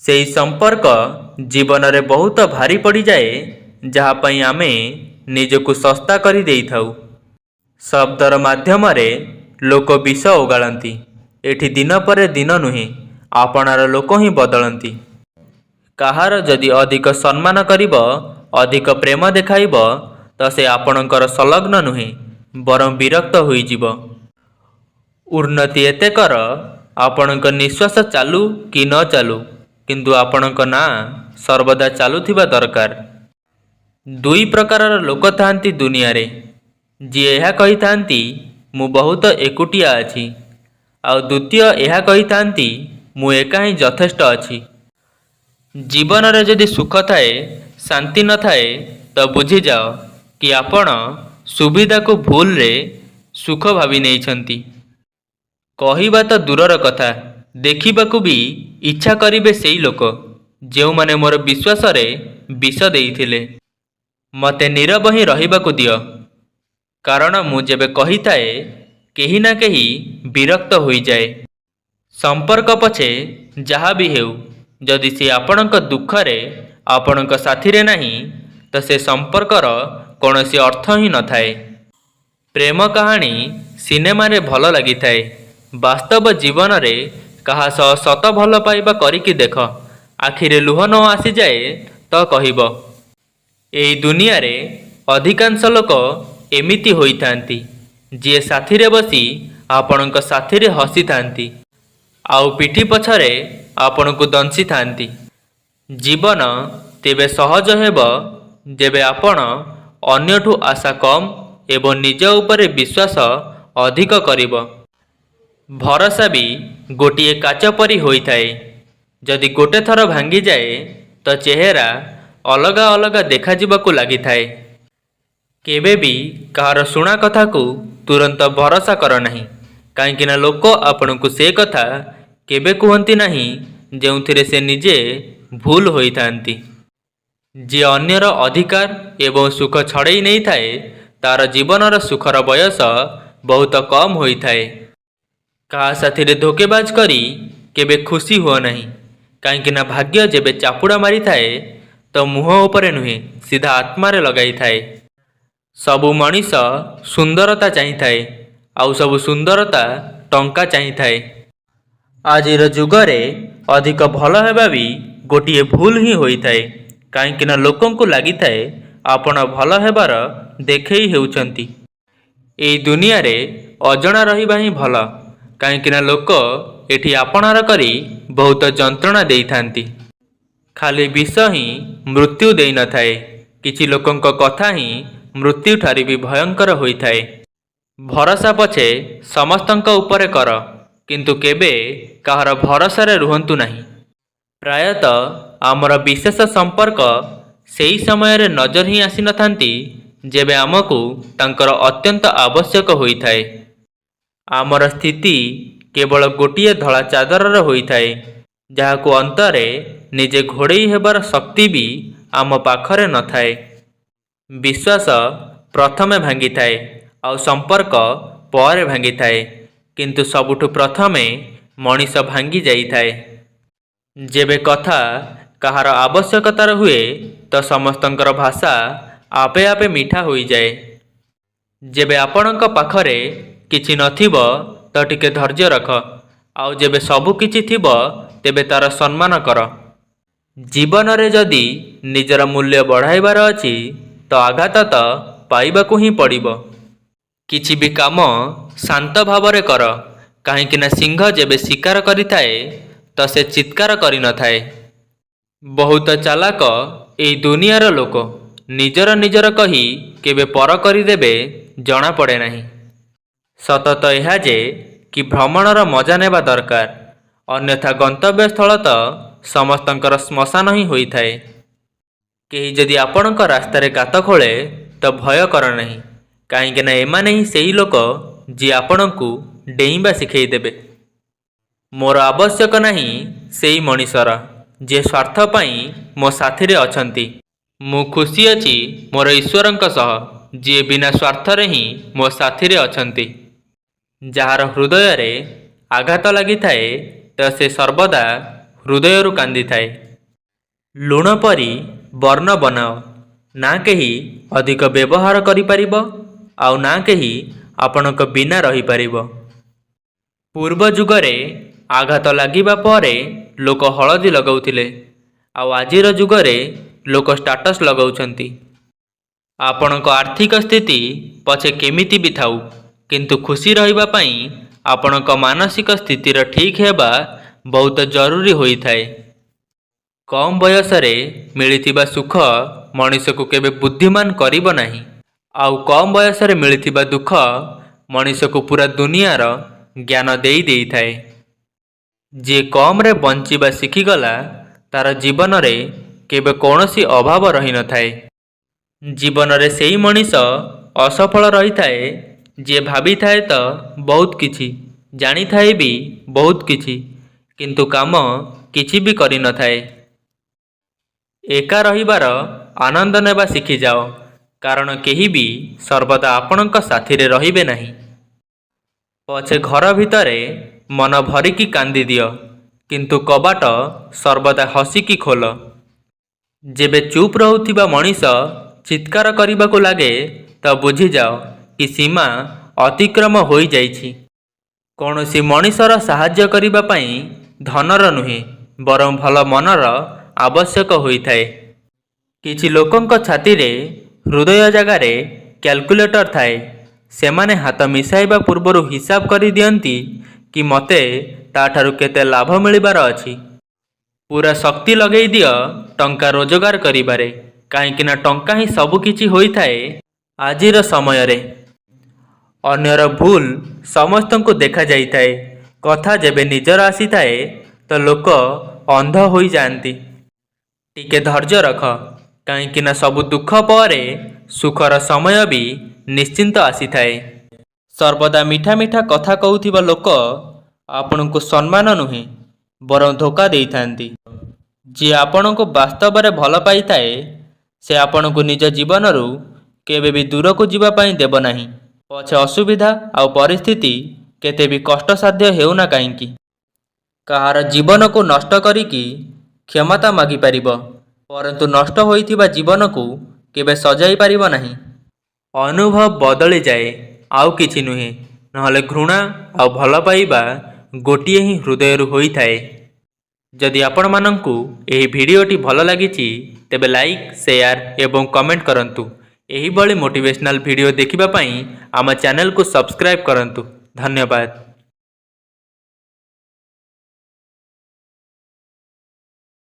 सेई संपर्क जीवन रे बहुत भारी पड़ जाए जहाँपाई आमे निजको सस्ता कर दे थाउ। शब्दर माध्यम लोक विष ओगाळती। एठी दिन पर दिन नुहे आपणार लोक ही बदलती। कहार जदि अधिक सम्मान करिब अधिक प्रेम देखाइब तो से आपणकर संलग्न नुहे बरं विरक्त होइजिब। उन्नति एते कर आपणक निश्वास चालू कि न चालू किंतु आपणक ना सर्वदा चालुथिबा दरकार। दुई प्रकारर लोक थांती दुनिया रे। जी यह कही थांती मु बहुत एकुटिया अछि आउ द्वितीय यह कही थांती मु एका ही यथेष्ट अछि। जीवन रे जदि सुख थाए शांति न थाए तो बुझी जाओ कि आपण सुविधा को भूल रे सुख भावी नहीं छंती। कहिबा तो दूरर कथा देखिबाकू भी इच्छा करिबे सेई लोक जो माने मोर विश्वास रे विष देइथिले। मते नीरव ही रहिबाकू दियो कारण मु जेबे कही थाए केही ना केही विरक्त होई जाए। संपर्क पछे जहा भी हेउ जदि से आपणक दुख रे आपणक साथी रे नाही तो से संपर्कर कौनसी अर्थ ही न थाए। प्रेम कहानी सिनेमा रे भल लगी थाए वास्तव जीवन रे कहा सह सत भल पाइबा करिकी देख आखिरे लुह न आसी जाए तो कहिब। एई दुनिया रे अधिकांश लोक एमिति होई थांती जे साथी रे बसी आपणक साथी रे हसी थांती आउ पिठी पछरे आपणकु दंसी थांती। जीवन तेबे सहज हेब जेबे आपण अन्यठु आशा कम एवं निज उपरे विश्वास अधिक करिब। भरोसा भी गोटिए काच परी होई थाए। जदि गोटे थर भांगी जाए तो चेहरा अलगा अलगा देखा जिबाकू लागि थाए। केबे भी कहार शुणा कथा को तुरंत भरोसा कर नहीं कहीं लोक आपनकु से कथा केबे कहती नहीं जो से निजे भूल होई थांती। जे अन्यर अधिकार एवं सुख छड़ई नहीं थाए तार जीवनर सुखर बयस बहुत कम होई थाए। कहा साथी रे धोकेबाज करी केबे खुशी हुआ नहीं कहीं भाग्य जेबे चापुड़ा मारी थाए तो मुह उपरे नुहे सीधा आत्मारे लगाई थाए। सबु मनीष सुंदरता चाही थाए आउ सबु सुंदरता टंका चाही थाए। आजिर जुगरे अधिक भल हेबा भी गोटिए भूल ही होई थाए कहीं लोकंकु लागि थाए आपण भल हेबार देखई हेउचंती। एई दुनिया रे अजणा रहिबा ही भल कहीं लोक एठी आपणार करी बहुत जंत्रणा देई थांती। खाली विष ही मृत्यु देई न थाए किछि लोकंक कथा ही मृत्यु ठारी भी भयंकर होई थाए। भरोसा पछे समस्तंक उपरे कर किंतु केबे कहार भरोसा रे रुहंतु नहीं। प्रायतः आमर विशेष संपर्क सेई समय रे नजर ही आसी न थांती जेबे आमको तांकर अत्यंत आवश्यक होई थाए। आमर स्थिति केवल गोटिए धला चादर रे होई थाए जहाको अंतरे निजे घोड़ई हेबार शक्ति भी आम पाखरे न थाए। विश्वास प्रथमे भांगी थाए आउ संपर्क पर भांगी थाए किंतु सबुठु प्रथमे मनीष भांगी जाई थाए। जेबे कथा कहार आवश्यकतार हुए तो समस्तंकर भाषा आपे आपे मीठा होई जाए। जेबे आपणक पाखरे किछि नथिबो तो टिके धैर्य रख आउ जेबे सबु किछि थिबो तेबे तार सम्मान कर। जीवन रे जदि निजर मूल्य बढ़ाइबार अछि तो आघात तो पाइबाकू ही पड़िबो। किछि भी काम शांत भावरे कर कहीं सिंह जेबे शिकार करिथाए तो से चित्कार करि न थाए। बहुत चालाक एई दुनियार लोक निजर निजर कही केबे पर करिदेबे जना पड़े नहीं। सत तो यह जे कि भ्रमणर मजा नेबा दरकार अन्यथा गंतव्य स्थल तो समस्तंकर श्मशान ही होई थाए। केही जदि आपणक रास्तारे गात खोले तो भय कर नहीं कहीं एमाने ही सेई लोक जी आपणकु डेइबा शिखई देबे। मोर आवश्यक नहीं सेई मनीषर जे स्वार्थ पाई मो साथी रे अछंती। मु खुशी अछि मोर ईश्वरंक सह जे बिना स्वार्थ रे ही मो साथी रे अछंती। जार हृदय रे आघात लागि थाए तो से सर्वदा ହୃଦୟରୁ କାନ୍ଦିଥାଏ। ଲୁଣ ପରି ବର୍ଣ୍ଣ ବନାଅ, ନା କେହି ଅଧିକ ବ୍ୟବହାର କରିପାରିବ ଆଉ ନା କେହି ଆପଣଙ୍କ ବିନା ରହିପାରିବ। ପୂର୍ବ ଯୁଗରେ ଆଘାତ ଲାଗିବା ପରେ ଲୋକ ହଳଦୀ ଲଗାଉଥିଲେ, ଆଉ ଆଜିର ଯୁଗରେ ଲୋକ ଷ୍ଟାଟସ୍ ଲଗାଉଛନ୍ତି। ଆପଣଙ୍କ ଆର୍ଥିକ ସ୍ଥିତି ପଛେ କେମିତି ବି ଥାଉ, କିନ୍ତୁ ଖୁସି ରହିବା ପାଇଁ ଆପଣଙ୍କ ମାନସିକ ସ୍ଥିତିର ଠିକ୍ ହେବା ବହୁତ ଜରୁରୀ ହୋଇଥାଏ। କମ୍ ବୟସରେ ମିଳିଥିବା ସୁଖ ମଣିଷକୁ କେବେ ବୁଦ୍ଧିମାନ କରିବ ନାହିଁ, ଆଉ କମ୍ ବୟସରେ ମିଳିଥିବା ଦୁଃଖ ମଣିଷକୁ ପୁରା ଦୁନିଆର ଜ୍ଞାନ ଦେଇଥାଏ। ଯିଏ କମ୍ରେ ବଞ୍ଚିବା ଶିଖିଗଲା, ତାର ଜୀବନରେ କେବେ କୌଣସି ଅଭାବ ରହିନଥାଏ। ଜୀବନରେ ସେଇ ମଣିଷ ଅସଫଳ ରହିଥାଏ ଯିଏ ଭାବିଥାଏ ତ ବହୁତ କିଛି, ଜାଣିଥାଏ ବି ବହୁତ କିଛି, କିନ୍ତୁ କାମ କିଛି ବି କରିନଥାଏ। ଏକା ରହିବାର ଆନନ୍ଦ ନେବା ଶିଖିଯାଅ, କାରଣ କେହି ବି ସର୍ବଦା ଆପଣଙ୍କ ସାଥିରେ ରହିବେ ନାହିଁ। ପଛେ ଘର ଭିତରେ ମନ ଭରିକି କାନ୍ଦିଦିଅ, କିନ୍ତୁ କବାଟ ସର୍ବଦା ହସିକି ଖୋଲ। ଯେବେ ଚୁପ୍ ରହୁଥିବା ମଣିଷ ଚିତ୍କାର କରିବାକୁ ଲାଗେ, ତ ବୁଝିଯାଅ କି ସୀମା ଅତିକ୍ରମ ହୋଇଯାଇଛି। କୌଣସି ମଣିଷର ସାହାଯ୍ୟ କରିବା ପାଇଁ ଧନର ନୁହେଁ, ବରଂ ଭଲ ମନର ଆବଶ୍ୟକ ହୋଇଥାଏ। କିଛି ଲୋକଙ୍କ ଛାତିରେ ହୃଦୟ ଜାଗାରେ କ୍ୟାଲକୁଲେଟର ଥାଏ। ସେମାନେ ହାତ ମିଶାଇବା ପୂର୍ବରୁ ହିସାବ କରିଦିଅନ୍ତି କି ମୋତେ ତାଠାରୁ କେତେ ଲାଭ ମିଳିବାର ଅଛି। ପୁରା ଶକ୍ତି ଲଗେଇ ଦିଅ ଟଙ୍କା ରୋଜଗାର କରିବାରେ, କାହିଁକି ନା ଟଙ୍କା ହିଁ ସବୁକିଛି ହୋଇଥାଏ ଆଜିର ସମୟରେ। ଅନ୍ୟର ଭୁଲ ସମସ୍ତଙ୍କୁ ଦେଖାଯାଇଥାଏ, କଥା ଯେବେ ନିଜର ଆସିଥାଏ ତ ଲୋକ ଅନ୍ଧ ହୋଇଯାଆନ୍ତି। ଟିକେ ଧୈର୍ଯ୍ୟ ରଖ, କାହିଁକି ନା ସବୁ ଦୁଃଖ ପରେ ସୁଖର ସମୟ ବି ନିଶ୍ଚିନ୍ତ ଆସିଥାଏ। ସର୍ବଦା ମିଠା ମିଠା କଥା କହୁଥିବା ଲୋକ ଆପଣଙ୍କୁ ସମ୍ମାନ ନୁହେଁ, ବରଂ ଧୋକା ଦେଇଥାନ୍ତି। ଯିଏ ଆପଣଙ୍କୁ ବାସ୍ତବରେ ଭଲ ପାଇଥାଏ, ସେ ଆପଣଙ୍କୁ ନିଜ ଜୀବନରୁ କେବେ ବି ଦୂରକୁ ଯିବା ପାଇଁ ଦେବ ନାହିଁ। ପଛେ ଅସୁବିଧା ଆଉ ପରିସ୍ଥିତି କେତେ ବି କଷ୍ଟସାଧ୍ୟ ହେଉନା କାହିଁକି। କାହାର ଜୀବନକୁ ନଷ୍ଟ କରିକି କ୍ଷମତା ମାଗିପାରିବ, ପରନ୍ତୁ ନଷ୍ଟ ହୋଇଥିବା ଜୀବନକୁ କେବେ ସଜାଇ ପାରିବ ନାହିଁ। ଅନୁଭବ ବଦଳିଯାଏ, ଆଉ କିଛି ନୁହେଁ, ନହେଲେ ଘୃଣା ଆଉ ଭଲ ପାଇବା ଗୋଟିଏ ହିଁ ହୃଦୟରୁ ହୋଇଥାଏ। ଯଦି ଆପଣମାନଙ୍କୁ ଏହି ଭିଡ଼ିଓଟି ଭଲ ଲାଗିଛି, ତେବେ ଲାଇକ୍, ସେୟାର ଏବଂ କମେଣ୍ଟ କରନ୍ତୁ। ଏହିଭଳି ମୋଟିଭେଶନାଲ ଭିଡ଼ିଓ ଦେଖିବା ପାଇଁ ଆମ ଚ୍ୟାନେଲକୁ ସବସ୍କ୍ରାଇବ୍ କରନ୍ତୁ। ଧନ୍ୟବାଦ।